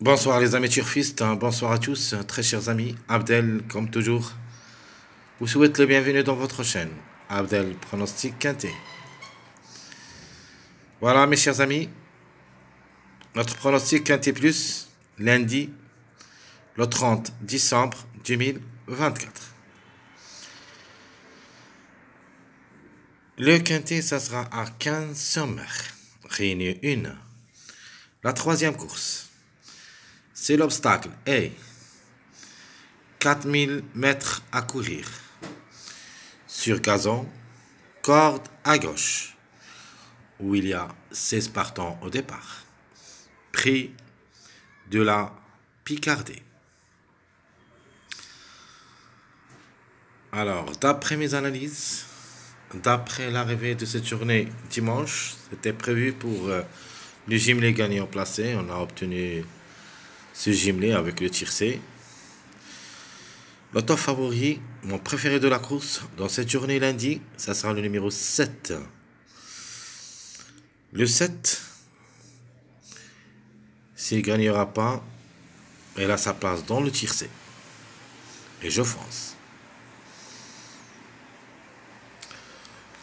Bonsoir les amis turfistes, bonsoir à tous, très chers amis. Abdel, comme toujours, vous souhaite le bienvenu dans votre chaîne. Abdel Pronostic Quintet. Voilà mes chers amis, notre pronostic Quintet Plus, lundi, le 30 décembre 2024. Le Quintet, ça sera à 15 sommaires. Réunion 1. La troisième course. C'est l'obstacle A. 4000 mètres à courir. Sur gazon, corde à gauche, où il y a 16 partants au départ. Prix de la Picardie. Alors, d'après mes analyses, d'après l'arrivée de cette journée dimanche, c'était prévu pour le jumelé gagnant placé. On a obtenu ce jumelé avec le tiercé. L'auto favori, mon préféré de la course, dans cette journée lundi, ça sera le numéro 7. Le 7, s'il ne gagnera pas, il a sa place dans le tiercé. Et je fonce.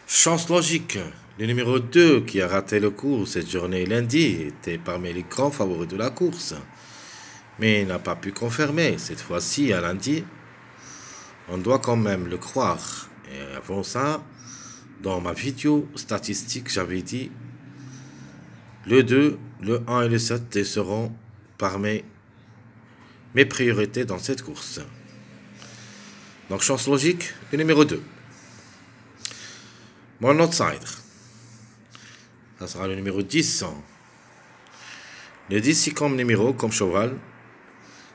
Chance logique, le numéro 2 qui a raté le coup cette journée lundi était parmi les grands favoris de la course. Mais il n'a pas pu confirmer cette fois-ci à lundi. On doit quand même le croire. Et avant ça, dans ma vidéo statistique, j'avais dit le 2, le 1 et le 7 seront parmi mes priorités dans cette course. Donc, chance logique, le numéro 2. Mon outsider, ça sera le numéro 10. Le 10, c'est comme numéro, comme cheval.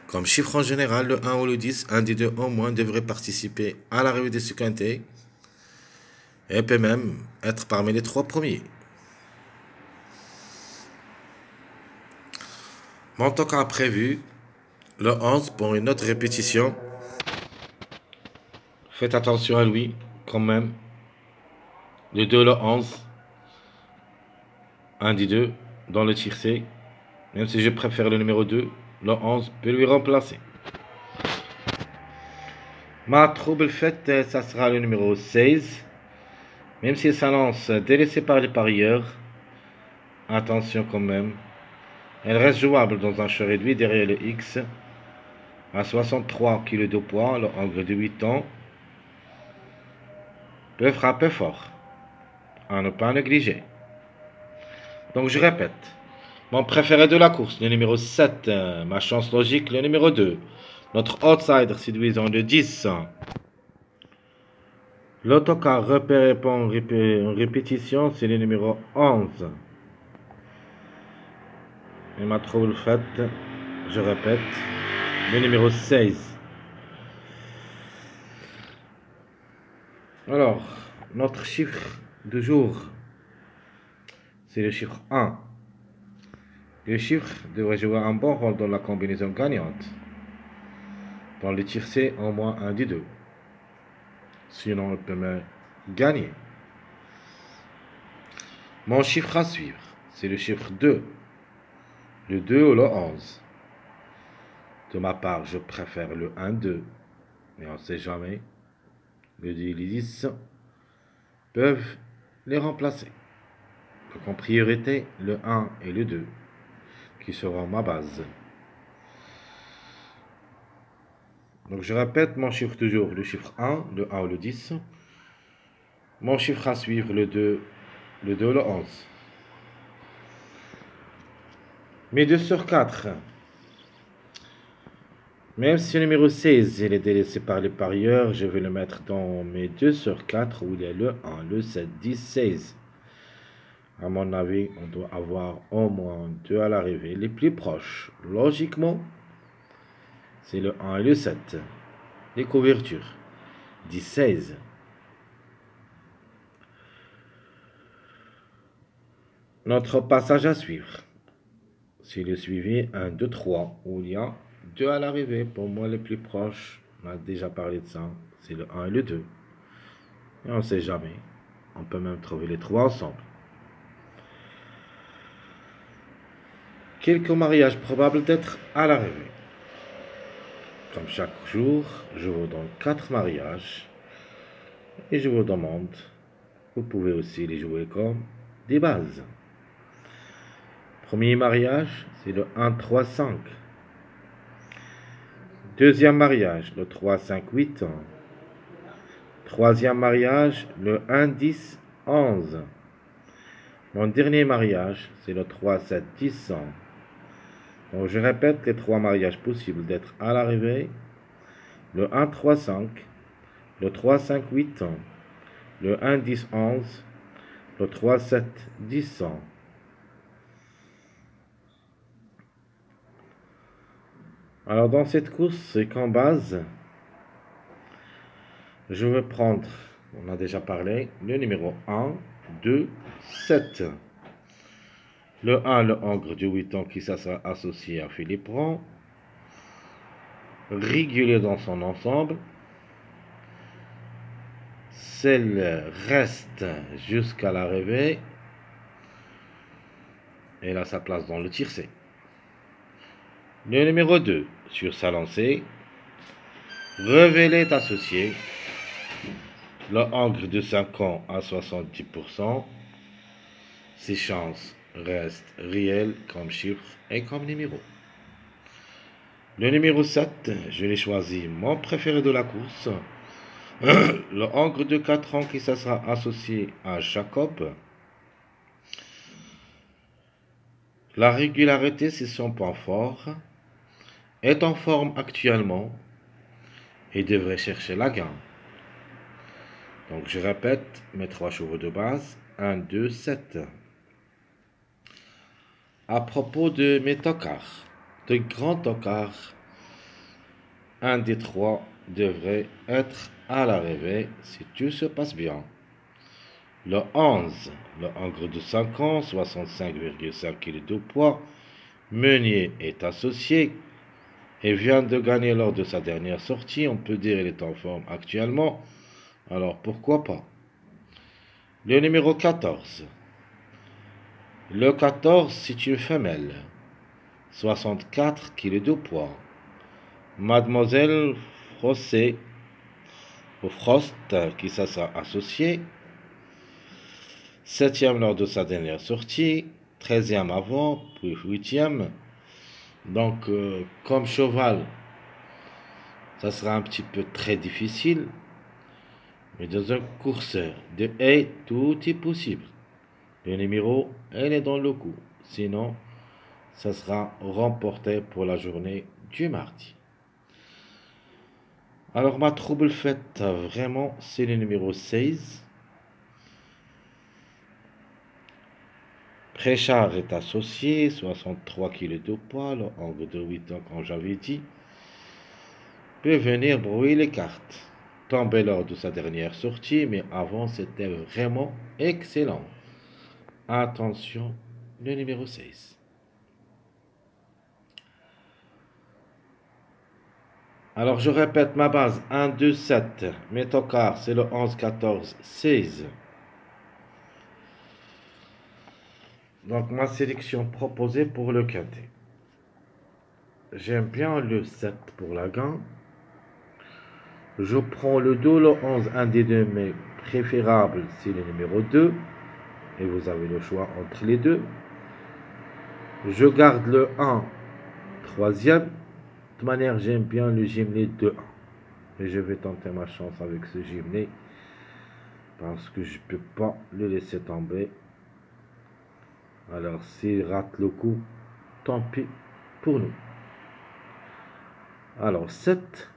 Comme chiffre en général, le 1 ou le 10, un des deux au moins devrait participer à l'arrivée de ce quintet et peut même être parmi les 3 premiers. Mon token prévu, le 11 pour une autre répétition. Faites attention à lui quand même. Le 2, le 11, un des deux dans le tiercé. Même si je préfère le numéro 2, le 11 peut lui remplacer. Ma trouble faite, ça sera le numéro 16. Même s'il s'annonce délaissé par les parieurs, attention quand même. Elle reste jouable dans un choix réduit derrière le X. À 63 kg de poids, le hongre de 8 ans peut frapper fort, à ne pas négliger. Donc je répète. Mon préféré de la course, le numéro 7. Ma chance logique, le numéro 2. Notre outsider séduisant, le 10. L'autocar repéré en répétition, c'est le numéro 11. Et ma trouble faite, je répète, le numéro 16. Alors, notre chiffre du jour, c'est le chiffre 1. Le chiffre devrait jouer un bon rôle dans la combinaison gagnante. Dans le tiercé, au moins un des deux. Sinon, on peut même gagner. Mon chiffre à suivre, c'est le chiffre 2. Le 2 ou le 11. De ma part, je préfère le 1-2. Mais on ne sait jamais. Le 2 et le 10 peuvent les remplacer. Donc en priorité, le 1 et le 2, qui seront ma base. Donc je répète mon chiffre toujours, le chiffre 1, le 1 ou le 10. Mon chiffre à suivre, le 2 ou le 11. Mes 2 sur 4. Même si le numéro 16 il est délaissé par les parieurs, je vais le mettre dans mes 2 sur 4 où il y a le 1, le 7, 10, 16. À mon avis, on doit avoir au moins 2 à l'arrivée. Les plus proches, logiquement, c'est le 1 et le 7. Les couvertures, 10, 16. Notre passage à suivre, c'est le suivi 1, 2, 3, où il y a 2 à l'arrivée. Pour moi, les plus proches, on a déjà parlé de ça, c'est le 1 et le 2. Et on ne sait jamais. On peut même trouver les 3 ensemble. quelques mariages probables d'être à l'arrivée. Comme chaque jour, je vous donne 4 mariages et je vous demande, vous pouvez aussi les jouer comme des bases. Premier mariage, c'est le 1, 3, 5. Deuxième mariage, le 3, 5, 8. Troisième mariage, le 1, 10, 11. Mon dernier mariage, c'est le 3, 7, 10. Donc je répète les 3 mariages possibles d'être à l'arrivée. Le 1, 3, 5. Le 3, 5, 8. Le 1, 10, 11. Le 3, 7, 10. Alors dans cette course, c'est qu'en base, je vais prendre, on a déjà parlé, le numéro 1, 2, 7. Le 1, le hongre du 8 ans qui sera associé à Philippe Rand. Régulier dans son ensemble. Celle reste jusqu'à l'arrivée. Elle a sa place dans le tiercé. Le numéro 2, sur sa lancée, révélé est associé. Le hongre de 5 ans à 70%. Ses chances restent réelles comme chiffre et comme numéro. Le numéro 7, je l'ai choisi, mon préféré de la course. Le hongre de 4 ans qui sera associé à Jacob. La régularité, c'est son point fort. Est en forme actuellement et devrait chercher la gain. Donc je répète mes 3 chevaux de base. 1, 2, 7. À propos de mes tocards, de grands tocards, un des 3 devrait être à l'arrivée si tout se passe bien. Le 11, le hongre de 5 ans, 65,5 kg de poids. Meunier est associé et vient de gagner lors de sa dernière sortie. On peut dire qu'il est en forme actuellement. Alors pourquoi pas. Le numéro 14. Le 14, c'est une femelle. 64 kg de poids. Mademoiselle Frosset, au Frost, qui sera associé. 7e lors de sa dernière sortie. 13e avant, puis 8e. Donc, comme cheval, ça sera un petit peu très difficile. Mais dans une course de haie, tout est possible. Le numéro, elle est dans le coup. Sinon, ça sera remporté pour la journée du mardi. Alors, ma trouble faite, vraiment, c'est le numéro 16. Préchard est associé, 63 kg de poids, le hongre de 8 ans, comme j'avais dit, peut venir brouiller les cartes. Tombé lors de sa dernière sortie, mais avant, c'était vraiment excellent. Attention, le numéro 16. Alors, je répète ma base. 1, 2, 7. Mes tocards, c'est le 11, 14, 16. Donc, ma sélection proposée pour le quintet. J'aime bien le 7 pour la gain. Je prends le 2, le 11, un des deux, mais préférable, c'est le numéro 2. Et vous avez le choix entre les deux. Je garde le 1, troisième. De toute manière, j'aime bien le jumelé 2-1. Et je vais tenter ma chance avec ce jumelé. Parce que je ne peux pas le laisser tomber. Alors, s'il rate le coup, tant pis pour nous. Alors, 7,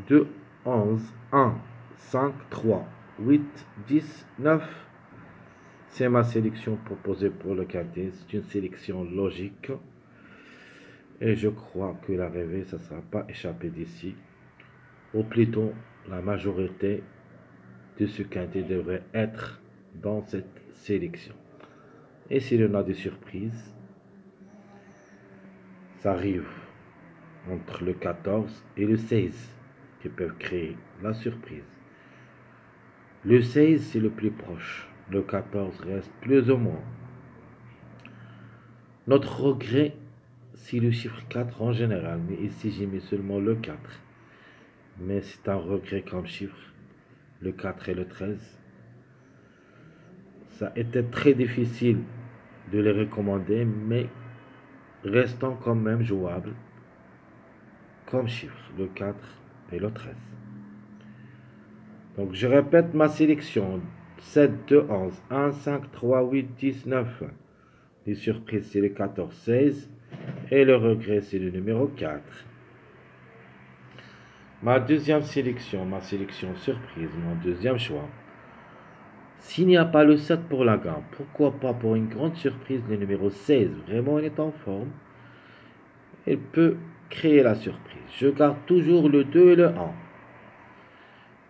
2, 11, 1, 5, 3, 8, 10, 9. C'est ma sélection proposée pour le quintet. C'est une sélection logique. Et je crois que l'arrivée, ça ne sera pas échappé d'ici. Ou plutôt, la majorité de ce quintet devrait être dans cette sélection. Et s'il y en a des surprises, ça arrive entre le 14 et le 16 qui peuvent créer la surprise. Le 16, c'est le plus proche. Le 14 reste plus ou moins. Notre regret, si le chiffre 4 en général, mais ici j'ai mis seulement le 4. Mais c'est un regret comme chiffre, le 4 et le 13. Ça a été très difficile de les recommander, mais restant quand même jouables comme chiffre, le 4 et le 13. Donc je répète ma sélection: 7, 2, 11, 1, 5, 3, 8, 10, 9. Les surprises, c'est le 14, 16. Et le regret, c'est le numéro 4. Ma deuxième sélection, ma sélection surprise, mon deuxième choix. S'il n'y a pas le 7 pour la gamme, pourquoi pas pour une grande surprise le numéro 16? Vraiment, il est en forme. Il peut créer la surprise. Je garde toujours le 2 et le 1.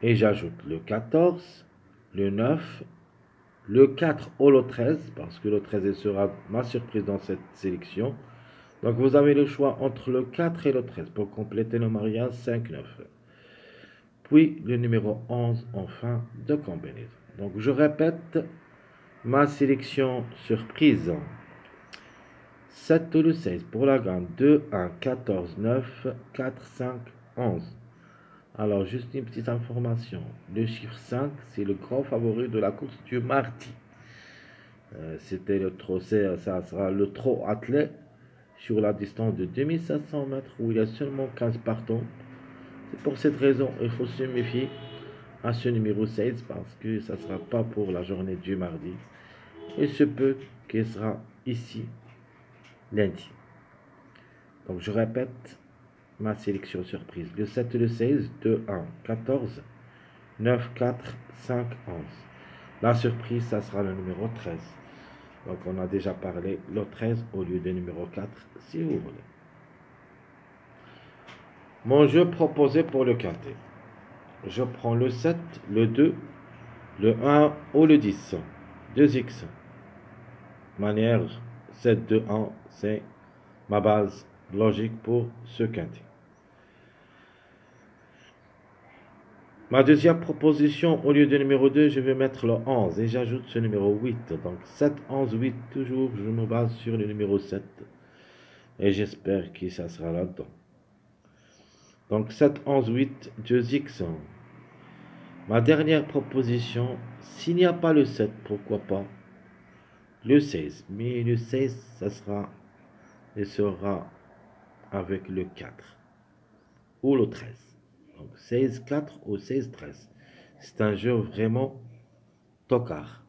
Et j'ajoute le 14, le 9, le 4 ou le 13, parce que le 13 sera ma surprise dans cette sélection. Donc vous avez le choix entre le 4 et le 13 pour compléter le mariage 5, 9. Puis le numéro 11 en fin de combinaison. Donc je répète ma sélection surprise. 7 ou le 16 pour la gamme 2, 1, 14, 9, 4, 5, 11. Alors juste une petite information. Le chiffre 5, c'est le grand favori de la course du mardi. C'était le trot, ça sera le trot attelé sur la distance de 2700 mètres où il y a seulement 15 partants. C'est pour cette raison il faut se méfier à ce numéro 16 parce que ça ne sera pas pour la journée du mardi. Il se peut qu'il sera ici lundi. Donc je répète ma sélection surprise. Le 7 et le 16, 2, 1, 14, 9, 4, 5, 11. La surprise, ça sera le numéro 13. Donc on a déjà parlé le 13 au lieu du numéro 4, si vous voulez. Mon jeu proposé pour le quintet. Je prends le 7, le 2, le 1 ou le 10. 2x. Manière 7, 2, 1, c'est ma base logique pour ce quintet. Ma deuxième proposition, au lieu du numéro 2, je vais mettre le 11 et j'ajoute ce numéro 8. Donc 7, 11, 8, toujours, je me base sur le numéro 7. Et j'espère que ça sera là-dedans. Donc 7, 11, 8, 2x. Ma dernière proposition, s'il n'y a pas le 7, pourquoi pas le 16. Mais le 16, ça sera et sera avec le 4 ou le 13. Donc 16, 4 ou 16, 13. C'est un jeu vraiment tocard.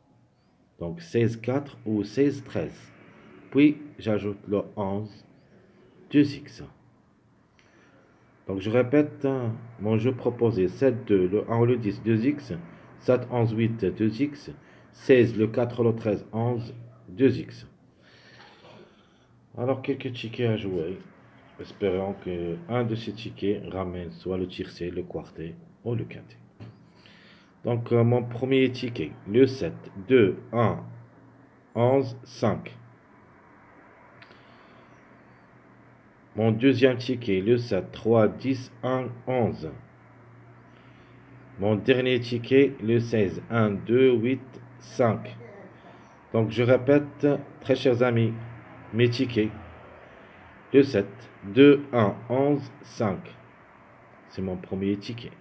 Donc 16, 4 ou 16, 13. Puis j'ajoute le 11, 2x. Donc je répète mon jeu proposé: 7, 2, le 1 ou le 10, 2x, 7, 11, 8, 2x, 16, le 4, le 13, 11, 2x. Alors quelques tickets à jouer. Espérons que un de ces tickets ramène soit le tiercé, le quartet ou le quintet. Donc mon premier ticket, le 7, 2, 1, 11, 5. Mon deuxième ticket, le 7, 3, 10, 1, 11. Mon dernier ticket, le 16, 1, 2, 8, 5. Donc je répète, très chers amis, mes tickets. Le 7, 2, 1, 11, 5. C'est mon premier ticket.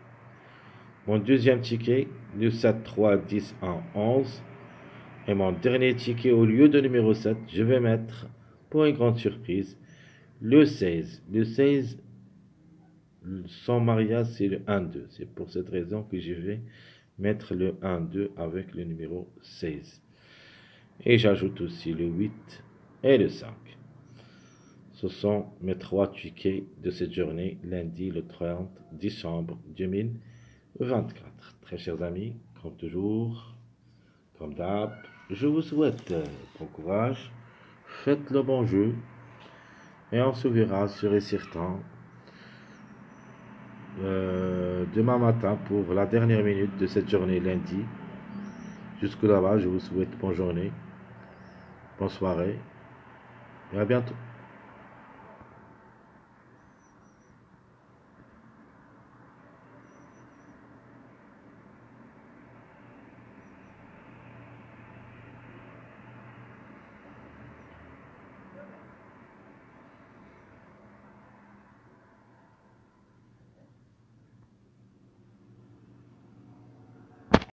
Mon deuxième ticket, le 7, 3, 10, 1, 11. Et mon dernier ticket, au lieu de numéro 7, je vais mettre, pour une grande surprise, le 16. Le 16, son mariage, c'est le 1, 2. C'est pour cette raison que je vais mettre le 1, 2 avec le numéro 16. Et j'ajoute aussi le 8 et le 5. Ce sont mes 3 tickets de cette journée, lundi le 30 décembre 2024. Très chers amis, comme toujours, comme d'hab, je vous souhaite bon courage, faites le bon jeu, et on se verra sûr et certain demain matin pour la dernière minute de cette journée lundi. Jusque là-bas, je vous souhaite bonne journée, bonne soirée, et à bientôt.